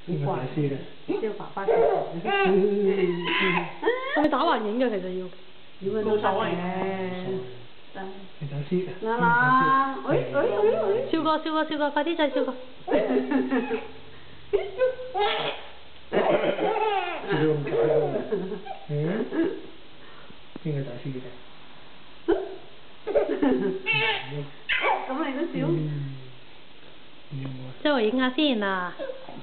邊個大師嘅？叫爸爸做。係咪打橫影嘅其實要？點樣都得嘅。你等先。嗱嗱，笑過，快啲再笑過。笑到咁假嘅。邊個大師嘅？咁你都笑？即係我影下先嗱。呢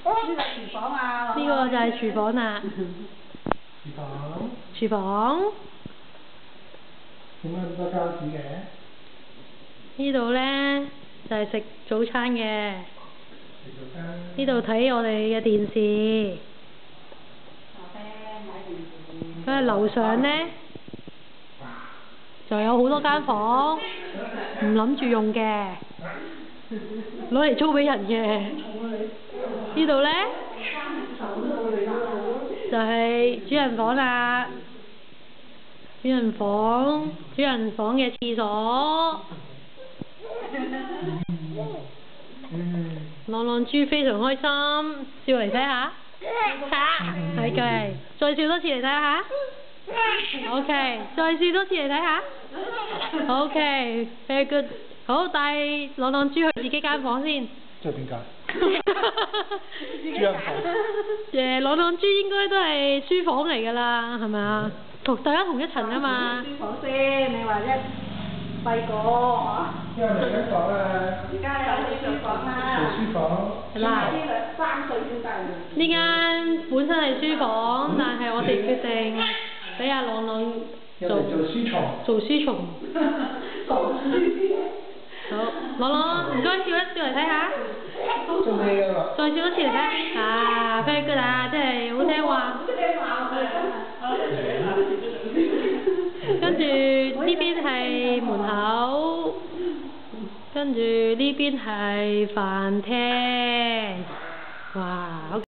個廚房啊。呢個就係廚房啦。廚房。點解咁多膠紙嘅？呢度咧就係食早餐嘅。食早餐。呢度睇我哋嘅電視。咁啊樓上咧就有好多間房，唔諗住用嘅，攞嚟租俾人嘅。呢度咧就係主人房啦，主人房嘅廁所。朗朗豬非常開心，笑嚟睇下，係嘅，再笑多次嚟睇下。OK， 再笑多次嚟睇下。OK，very good。好，帶朗朗豬去自己間房先。即係邊間？主人房。朗朗豬應該都係書房嚟㗎啦，係咪啊？大家同一層啊嘛。書房先，你話一細個嗬？因為嚟緊房啊。而家有書房啦。做書房。嗱，3歲先得。呢間本身係書房，但係我哋決定俾阿朗朗做書蟲。做書蟲。好，朗朗唔該笑一笑嚟睇下。做咩㗎啦？再笑多次嚟睇下。啊 ，very good 啊，真係好聽話。跟住呢邊係門口，跟住呢邊係飯廳，哇！